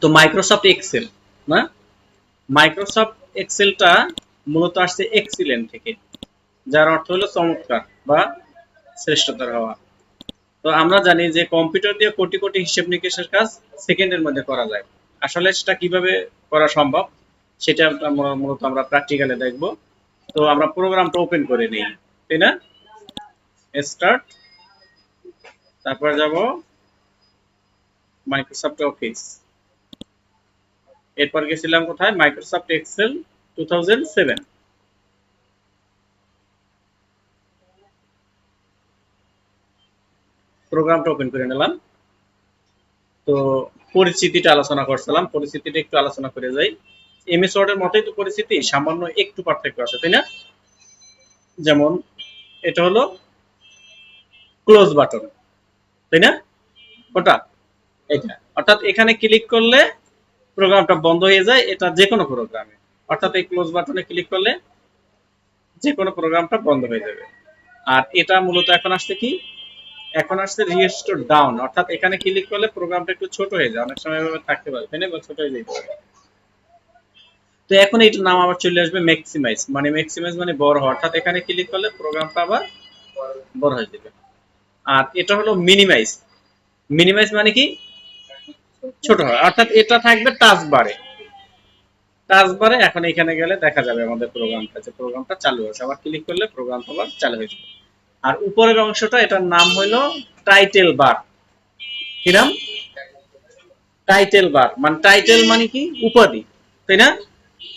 তো Microsoft Excel না, Microsoft এক্সেলটা মূলত আসছে এক্সিলেন্ট থেকে, যার অর্থ হলো চমৎকার বা শ্রেষ্ঠতর হওয়া। তো আমরা জানি যে কম্পিউটার দিয়ে কোটি কোটি হিসেব নিকেশের কাজ সেকেন্ডের মধ্যে করা যায়। আসলে সেটা কিভাবে করা সম্ভব সেটা মূলত আমরা প্র্যাকটিক্যালে দেখব। তো আমরা প্রোগ্রামটা ওপেন করে নিই, তাই না? স্টার্ট, তারপরে যাব মাইক্রোসফট অফিস, এরপর গেছিলাম কোথায়, মাইক্রোসফট এক্সেল 2007। প্রোগ্রামটা ওপেন করে নিলাম। তো পরিচিতিটা আলোচনা করছিলাম, পরিচিতিটা একটু আলোচনা করে যাই। এমএস ওয়ার্ডের মতোই তো পরিচিতি, সামান্য একটু পার্থক্য আছে, তাই না? যেমন এটা হলো ক্লোজ বাটন, তাই না? ওটা এটা, অর্থাৎ এখানে ক্লিক করলে প্রোগ্রামটা বন্ধ হয়ে যায়, এটা যে কোনো প্রোগ্রামে। অর্থাৎ এই ক্লোজ বাটনে ক্লিক করলে যে কোনো প্রোগ্রামটা বন্ধ হয়ে যাবে। আর এটা মূলত এখন আসছে কি, এখন আসছে রিস্টোর ডাউন, অর্থাৎ এখানে ক্লিক করলে প্রোগ্রামটা একটু ছোট হয়ে যায়, অনেক সময় এভাবে থাকতে পারে, তাই না? ছোট হয়ে যেতে পারে। তো এখন এইটার নাম আবার চলে আসবে ম্যাক্সিমাইজ, মানে ম্যাক্সিমাইজ মানে বড় হওয়া, অর্থাৎ এখানে ক্লিক করলে প্রোগ্রামটা আবার বড় হয়ে যাবে। আর এটা হলো মিনিমাইজ, মিনিমাইজ মানে কি ছোট হয়, অর্থাৎ এটা থাকবে টাচ বারে, টাচ বারে এখন এখানে গেলে দেখা যাবে আমাদের প্রোগ্রামটা, যে প্রোগ্রামটা চালু হয়েছে, আবার ক্লিক করলে প্রোগ্রামটা আবার চালু হয়ে যাবে। আর উপরের অংশটা, এটার নাম হলো টাইটেল বার। কি নাম? টাইটেল বার, মানে টাইটেল মানে কি উপাধি, তাই না?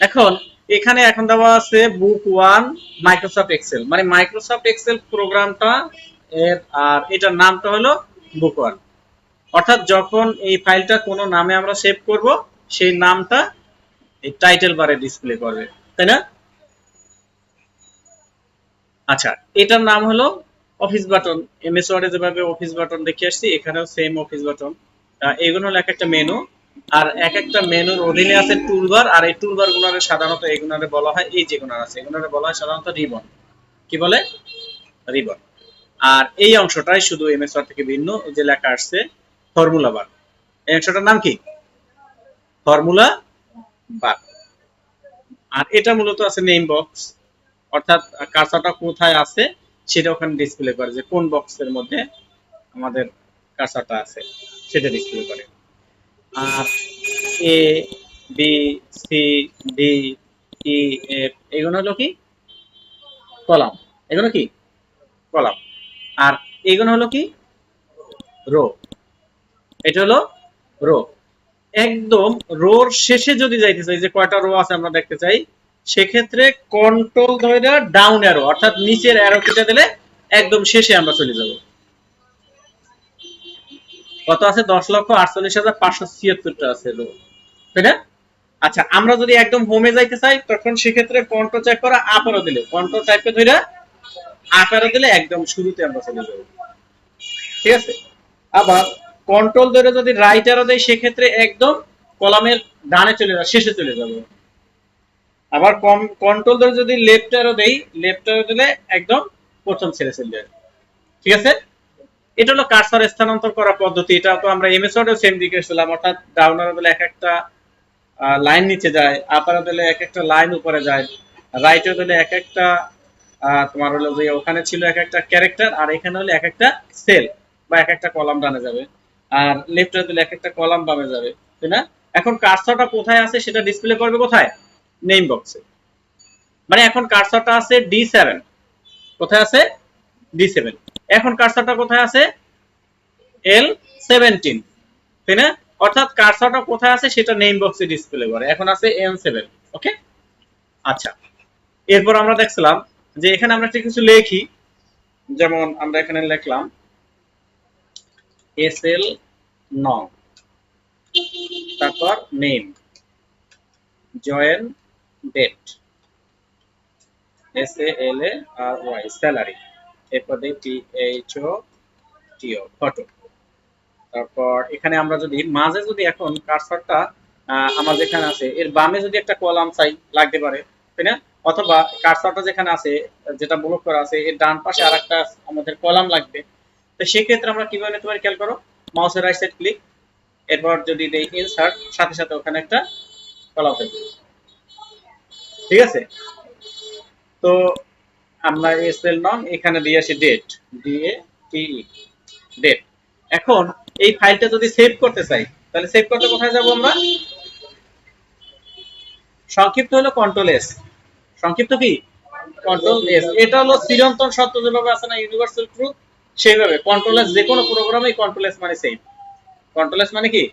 এখন এখানে এখন দেওয়া আছে বুক 1 মাইক্রোসফট এক্সেল, মানে মাইক্রোসফট এক্সেল প্রোগ্রামটা এর, আর এটার নামটা হলো বুক 1। অর্থাৎ যখন এই ফাইলটা কোনো নামে আমরা সেভ করব, সেই নামটা এই টাইটেল বারে ডিসপ্লে করবে, তাই না? আচ্ছা, এটার নাম হলো অফিস বাটন। এমএস ওয়ার্ডে যেভাবে অফিস বাটন দেখে আসছি, এখানেও সেম অফিস বাটন। এগুলো হলো এক একটা মেনু, আর এক একটা মেনুর অধীনে আছে টুলবার, আর এই টুলবার গুলোরে সাধারণত এগুলোরে বলা হয়, এই যে গুলো আছে এগুলোরে বলা হয় সাধারণত রিবন। কি বলে? রিবন। আর এই অংশটাই শুধু এমএস ওয়ার্ড থেকে ভিন্ন, যে লেখা আসছে ফর্মুলা বার। এই অংশটার নাম কি? ফর্মুলা বার। আর এটা মূলত আছে নেম বক্স, অর্থাৎ কার্সারটা কোথায় আছে সেটা ওখানে ডিসপ্লে করে, যে কোন বক্সের মধ্যে আমাদের কার্সারটা আছে সেটা ডিসপ্লে করে। আর A B C D E F এগুলো হলো কি কলাম, এগুলো কি কলাম। আর এগুলো হলো কি রো, এটা হলো রো। একদম রোর শেষে যদি যাইতে চাই, যে কয়টা রো আছে আমরা দেখতে চাই, সেক্ষেত্রে কন্ট্রোল ধরে ডাউন অ্যারো, অর্থাৎ নিচের অ্যারো কেটে দিলে একদম শেষে আমরা চলে যাব। কত আছে? 10,48,576টা আছে রো, তাই না? আচ্ছা, আমরা যদি একদম হোমে যাইতে চাই, তখন সেক্ষেত্রে কন্ট্রোল চেক করা আপ অ্যারো দিলে, কন্ট্রোল চেপে ধরে আপ অ্যারো দিলে একদম শুরুতে আমরা চলে যাব, ঠিক আছে? আবার কন্ট্রোল ধরে যদি রাইট অ্যারো দেয়, সেক্ষেত্রে একদম কলামের ডানে চলে যাবে, শেষে চলে যাবে। আবার কন্ট্রোল ধরে যদি লেফট অ্যারো দেই, লেফট অ্যারো দিলে একদম প্রথম ছেড়ে চলে যাবে, ঠিক আছে? এটা হলো কার্সর স্থানান্তর করার পদ্ধতি। এটা তো আমরা এমএস ওয়ার্ডেও সেম দিকে এসেছিলাম, অর্থাৎ ডাউন অ্যারো দিলে এক একটা লাইন নিচে যায়, আপ অ্যারো দিলে এক একটা লাইন উপরে যায়, রাইট অ্যারো দিলে এক একটা তোমার হলো যে ওখানে ছিল এক একটা ক্যারেক্টার, আর এখানে হলো এক একটা সেল বা এক একটা কলাম ডানে যাবে, আর লেফট অ্যারো দিলে এক একটা কলাম বামে যাবে, তাই না? এখন কার্সরটা কোথায় আছে সেটা ডিসপ্লে করবে কোথায়? নেম বক্সে। মানে এখন কার্সরটা আছে D7, কোথায় আছে? D7। এখন কার্সরটা কোথায় আছে? L17, তাই না? অর্থাৎ কার্সরটা কোথায় আছে সেটা নেম বক্সে ডিসপ্লে করে, এখন আছে N7। ওকে, আচ্ছা। এরপর আমরা দেখছিলাম যে এখানে আমরা কিছু লেখি, যেমন আমরা এখানে লিখলাম SL নং, তারপর name, join date, SALARY salary, এরপর দিই THOTO ফটো। তারপর এখানে আমরা যদি মাঝে যদি এখন কার্সরটা আমার যেখানে আছে এর বামে যদি একটা কলাম চাই, লাগতে পারে, তাই না? অথবা কার্সরটা যেখানে আছে, যেটা ব্লক করা আছে, এর ডান পাশে আরেকটা আমাদের কলাম লাগবে। তো সেক্ষেত্রে আমরা কিভাবে নিতে পারি খেয়াল করো, মাউসের রাইট সাইড ক্লিক, এরপর যদি দেই ইনসার্ট, সাথে সাথে ওখানে একটা কলাম থাকবে। ঠিক আছে, তো আমরা এসএল নন এখানে দিয়ে আসি ডেট, দিয়ে টি ডেট। এখন এই ফাইলটা যদি সেভ করতে চাই তাহলে সেভ করতে কোথায় যাব আমরা? সংক্ষিপ্ত হলো কন্ট্রোল এস। সংক্ষিপ্ত কি? Control S. এটা হলো চিরন্তন সত্য, যেভাবে আছে না ইউনিভার্সাল ট্রুথ, সেইভাবে কন্ট্রোল এস। যে কোনো প্রোগ্রামেই কন্ট্রোল এস মানে সেভ। কন্ট্রোল এস মানে কি?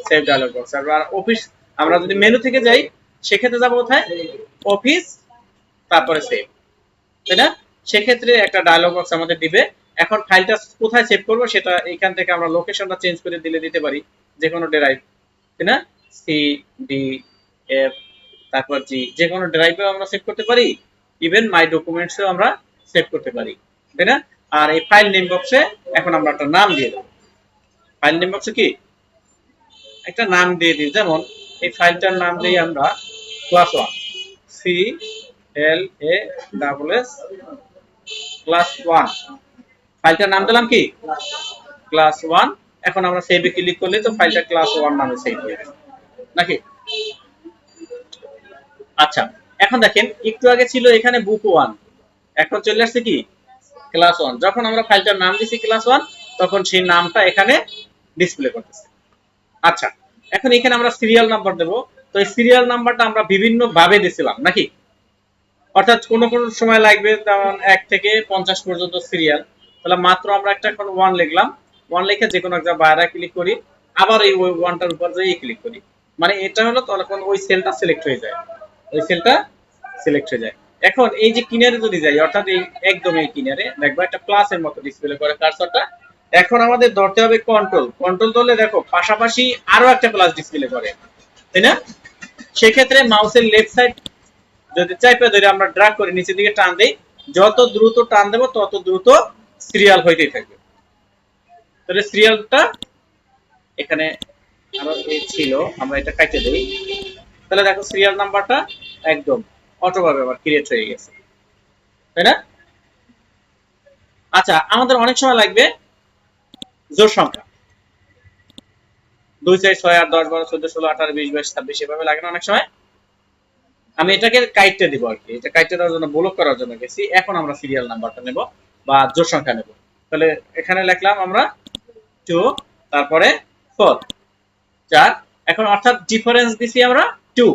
Save dialog box. আর অফিস, আমরা যদি মেনু থেকে যাই সেক্ষেত্রে যাব কোথায়? অফিস, তারপরে সেভ, তাই না? সেক্ষেত্রে একটা ডায়লগ বক্স আমাদের দিবে। এখন ফাইলটা কোথায় সেভ করব সেটা এখান থেকে আমরা লোকেশনটা চেঞ্জ করে দিতে পারি, যে কোনো ড্রাইভ, তাই না? সি ডি এফ তারপর জি, যে কোনো ড্রাইভেও আমরা সেভ করতে পারি, ইভেন মাই ডকুমেন্টসেও আমরা সেভ করতে পারি, তাই না? আর এই ফাইল নেম বক্সে এখন আমরা একটা নাম দিয়ে দেব। ফাইল নেম বক্সে কি একটা নাম দিয়ে দিই, যেমন এই ফাইলটার নাম দিই আমরা class 1, C L A double S class 1। ফাইলটার নাম দিলাম কি? ক্লাস 1। এখন আমরা সেভে ক্লিক করলে তো ফাইলটা ক্লাস 1 নামে সেভ হয়ে যাবে, নাকি? আচ্ছা, এখন দেখেন একটু আগে ছিল এখানে বুক 1, এখন চলে আসছে কি? ক্লাস 1। যখন আমরা ফাইলটার নাম দিছি ক্লাস 1 তখন সেই নামটা এখানে ডিসপ্লে করতেছে। আচ্ছা, এখন এখানে আমরা সিরিয়াল নাম্বার দেব। তো এই সিরিয়াল নাম্বারটা আমরা বিভিন্ন ভাবে দিছিলাম, নাকি? অর্থাৎ কোন কোন সময় লাগবে, যেমন 1 থেকে 50 পর্যন্ত সিরিয়াল, তাহলে মাত্র আমরা একটা এখন 1 লিখলাম। 1 লিখে যে কোনো একটা বাইরে ক্লিক করি, আবার এই 1টার উপর যেয়ে ক্লিক করি, মানে এটা হলো তখন ওই সেলটা সিলেক্ট হয়ে যায়, ওই সেলটা সিলেক্ট হয়ে যায়। এখন এই যে কিনারে যদি যাই, অর্থাৎ এই একদম এই কিনারে দেখবো একটা প্লাসের মতো ডিসপ্লে করে কার্সরটা। এখন আমাদের ধরতে হবে কন্ট্রোল, কন্ট্রোল ধরলে দেখো পাশাপাশি আরো একটা প্লাস ডিসপ্লে করে, তাই না? সেক্ষেত্রে মাউসের লেফট সাইড যদি চাইপে ধরে আমরা ড্র্যাগ করে নিচের দিকে টান দেই, যত দ্রুত টান দেব তত দ্রুত সিরিয়াল হইতেই থাকবে। তাহলে সিরিয়ালটা এখানে আরো ছিল, আমরা এটা কাটে দেই, তাহলে দেখো সিরিয়াল নাম্বারটা একদম অটোভাবে আবার ক্রিয়েট হয়ে গেছে, তাই না? আচ্ছা, আমাদের অনেক সময় লাগবে জোড় সংখ্যা, 2 4 6 8 10 12 14 16 18 20 22 26 এভাবে লাগে না অনেক সময়। আমি এটাকে কাইটে দিব আর কি, এটা কাইটে দেওয়ার জন্য ব্লক করার জন্য গেছি। এখন আমরা সিরিয়াল নাম্বারটা নেব বা জোড় সংখ্যা নেব। তাহলে এখানে লিখলাম আমরা 2, তারপরে 4 4। এখন অর্থাৎ ডিফারেন্স দিছি আমরা 2।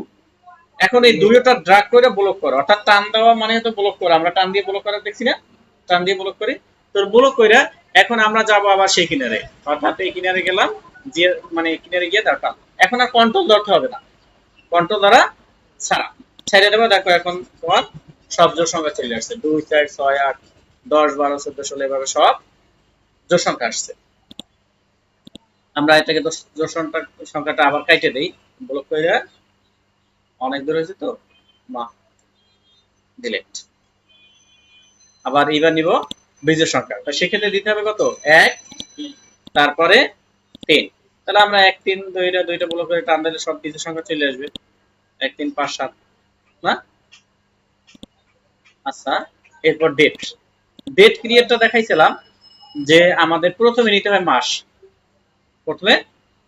এখন এই দুইটা ড্র্যাগ করে ব্লক করো, অর্থাৎ টান দেওয়া মানে তো ব্লক করা, আমরা টান দিয়ে ব্লক করা দেখছি না, টান দিয়ে ব্লক করি। তো ব্লক কইরা এখন আমরা যাব আবার সেই কিনারে, অর্থাৎ এই কিনারে গেলাম, যে মানে কিনারে গিয়ে দাঁড়ালাম। এখন আর কন্ট্রোল ধরতে হবে না, কন্ট্রোল দ্বারা ছাড়া ছেড়ে দেবো। দেখো এখন তোমার সব জোড় সংখ্যা চলে আসছে, 2 4 6 8 10 12 14 16 এভাবে সব জোড় সংখ্যা আসছে। আমরা এটাকে জোড় সংখ্যাটা আবার কাটে দেই, ব্লক করে অনেক দূর হয়েছে তো মা ডিলিট। আবার এবার নিব বিজোড় সংখ্যা, তো সেক্ষেত্রে দিতে হবে কত? 1 তারপরে 3। তাহলে আমরা 1 3 দুইটা ব্লক করে টান দিলে সব বিজোড় সংখ্যা চলে আসবে, 1 3 5 7 না? আচ্ছা, এরপর ডেট, ডেট ক্রিয়েটটা দেখাইছিলাম যে আমাদের প্রথমে নিতে হয় মাস, প্রথমে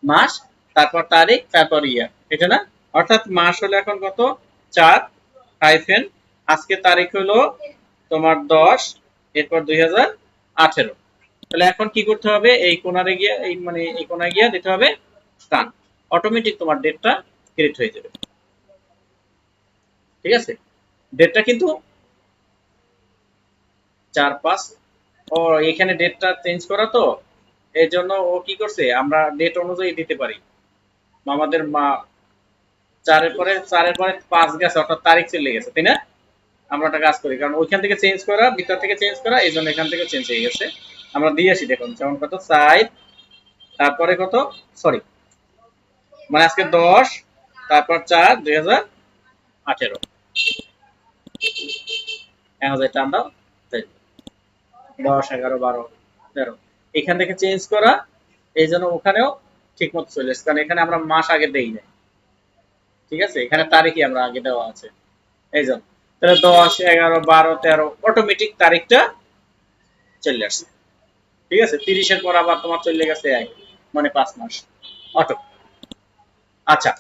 মাস, তারপর তারিখ, তারপর ইয়ার, এটা না? অর্থাৎ মাস হলো এখন কত? 4 হাইফেন আজকে তারিখ হলো তোমার 10, এরপর 2018। তাহলে এখন কি করতে হবে? এই কোণারে গিয়ে এই মানে এই কোণায় গিয়ে দিতে হবে টান, অটোমেটিক তোমার ডেটটা ক্রিয়েট হয়ে যাবে। ঠিক আছে, ডেটটা কিন্তু 4 5 ও এখানে ডেটটা চেঞ্জ করা, তো এই জন্য ও কি করছে, আমরা ডেট অনুযায়ী দিতে পারি। আমাদের মা 4 এর পরে 5 গেছে, অর্থাৎ তারিখ চলে গেছে, তাই না? আমরা একটা কাজ করি, কারণ ওইখান থেকে চেঞ্জ করা, ভিতর থেকে চেঞ্জ করা, এই জন্য এখান থেকে চেঞ্জ হয়ে গেছে। আমরা দিয়ে আসি, দেখুন যেমন কত 4, তারপরে কত, সরি মানে আজকে 10, তারপর 4 2018, টান দাও, 10 11 12 13, এখান থেকে চেঞ্জ করা, এই জন্য ওখানেও ঠিক মতো চলে এসেছে, কারণ এখানে আমরা মাস আগে দেই না। ঠিক আছে, এখানে তারিখই আমরা আগে দেওয়া আছে, এই জন্য। তাহলে 10 11 12 13 অটোমেটিক তারিখটা চলে আসছে। ঠিক আছে, 30 এর পর আবার তোমার চলে গেছে 1, মানে 5 মাস, অটো। আচ্ছা,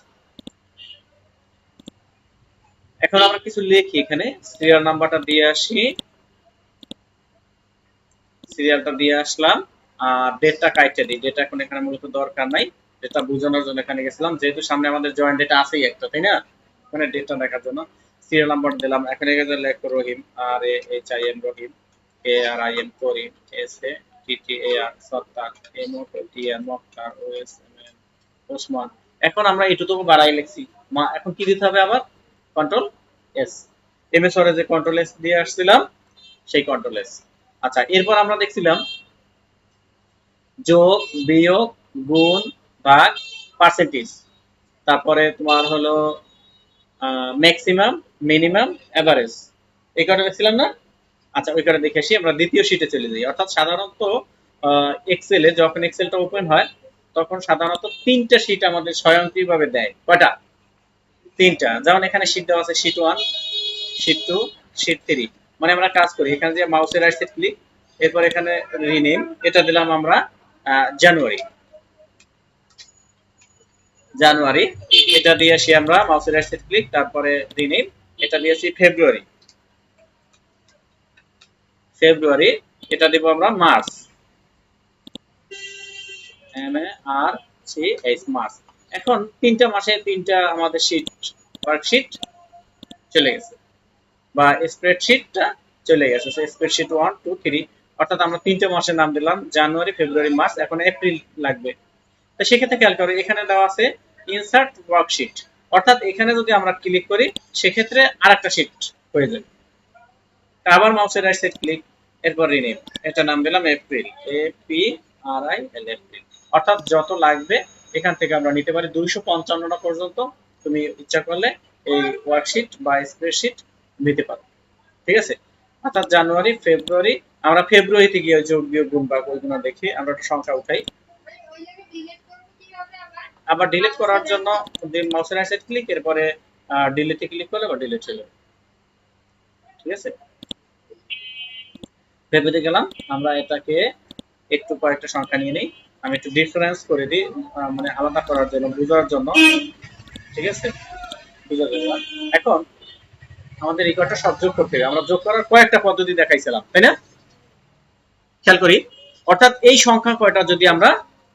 এখন আমরা কিছু লিখি এখানে, সিরিয়াল নাম্বারটা দিয়ে আসি, সিরিয়ালটা দিয়ে আসলাম, আর ডেটটা কাইটে দিই। ডেটা এখন এখানে মূলত দরকার নাই, ডেটা বোঝানোর জন্য এখানে গেছিলাম, যেহেতু সামনে আমাদের জয়েন্ট ডেটা আছেই একটা, তাই না? মানে ডেটটা দেখার জন্য সিরিয়াল নাম্বার দিলাম। এখন এখানে লেখো Rahim, R A H I M Rahim, A R I M Karim, S A T T A R Sattar, M O T R Moktar, O S M N Osman. এখন আমরা এটুকু বাড়াই লিখছি, এখন কি দিতে হবে আবার? Control S. এমএস ওয়ার্ডে যে কন্ট্রোল এস দিয়ে আসছিলাম, সেই কন্ট্রোল এস। আচ্ছা, এরপর আমরা দেখছিলাম যোগ, বিয়োগ, গুণ, ভাগ, পার্সেন্টেজ, তারপরে তোমার হলো ম্যাক্সিমাম, মিনিমাম, এভারেজ, এই কটা দেখছিলাম না? আচ্ছা, ওই কটা দেখে আসি, আমরা দ্বিতীয় শীটে চলে যাই। অর্থাৎ সাধারণত এক্সেলে যখন এক্সেলটা ওপেন হয় তখন সাধারণত তিনটা শীট আমাদের স্বয়ংক্রিয়ভাবে দেয়। কয়টা? তিনটা। যেমন এখানে শীট দেওয়া আছে শীট 1, শীট 2, শীট 3। মানে আমরা কাজ করি, এখানে যে মাউসের রাইট সাইড ক্লিক, এরপর এখানে রিনেম, এটা দিলাম আমরা জানুয়ারি, জানুয়ারি, এটা দিয়েছি আমরা মাউসের রাইট সাইড ক্লিক, তারপরে রিনেম, এটা দিয়েছি ফেব্রুয়ারি, ফেব্রুয়ারি, এটা দিব আমরা March, M A R C H, March. এখন তিনটা মাসে তিনটা আমাদের শীট, ওয়ার্কশিট চলে গেছে, বা স্প্রেডশিটটা চলে গেছে। স্প্রেডশিট 1, 2, 3, অর্থাৎ আমরা তিনটা মাসের নাম দিলাম, জানুয়ারি, ফেব্রুয়ারি, মার্চ, এখন এপ্রিল লাগবে। তো সেক্ষেত্রে খেয়াল করো, এখানে দেওয়া আছে ইনসার্ট ওয়ার্কশিট, অর্থাৎ এখানে যদি আমরা ক্লিক করি সেক্ষেত্রে আরেকটা শীট হয়ে যাবে। আবার মাউসের রাইট সাইড ক্লিক, এরপর রিনেম, এটা নাম দিলাম April, A P R I L, April. অর্থাৎ যত লাগবে এখান থেকে আমরা নিতে পারি, 255টা পর্যন্ত তুমি ইচ্ছা করলে এই ওয়ার্কশিট বা স্প্রেডশিট নিতে পারো। ঠিক আছে? অর্থাৎ জানুয়ারি, ফেব্রুয়ারি, আমরা ফেব্রুয়ারিতে গিয়ে যোগ, বিয়োগ, গুণ, ভাগ ওইগুলো দেখি, আমরা একটা সংখ্যা উঠাই। আবার ডিলিট করার জন্য মাউসের রাইট সাইড ক্লিক, এরপরে ডিলিটে ক্লিক করলে বা ডিলিট হয়ে যাবে। ঠিক আছে? ফেব্রুয়ারিতে গেলাম, আমরা এটাকে একটু কয়েকটা সংখ্যা নিয়ে নিই, আমি একটু ডিফারেন্স করে দিই, মানে আলাদা করার জন্য, বোঝার জন্য। ঠিক আছে? বুঝার জন্য। এখন আমাদের এই কয়টা সব যোগ করতে হবে, আমরা যোগ করার কয়েকটা পদ্ধতি দেখাইছিলাম, তাই না? খেয়াল করি, অর্থাৎ এই সংখ্যা কয়টা যদি আমরা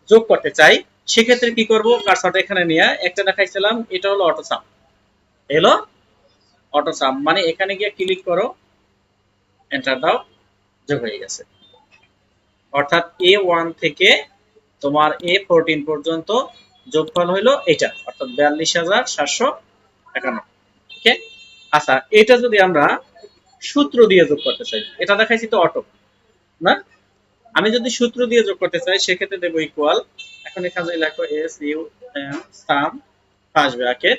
যোগ করতে চাই সেক্ষেত্রে কি করব? কার্সরটা এখানে নিয়ে একটা দেখাইছিলাম, এটা হলো অটো সাম, এলো অটো সাম, মানে এখানে গিয়ে ক্লিক করো, এন্টার দাও, যোগ হয়ে গেছে। অর্থাৎ A1 থেকে তোমার A14 পর্যন্ত যোগফল হলো এটা, অর্থাৎ 42,751। ওকে। আচ্ছা, এটা যদি আমরা সূত্র দিয়ে যোগ করতে চাই, এটা দেখাইছি তো অটো না, আমি যদি সূত্র দিয়ে যোগ করতে চাই সেক্ষেত্রে দেব ইকুয়াল, এখন এখানে লেখো S U M sum first bracket,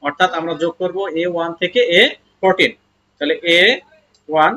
অর্থাৎ আমরা যোগ করব A1 থেকে A14, তাহলে A1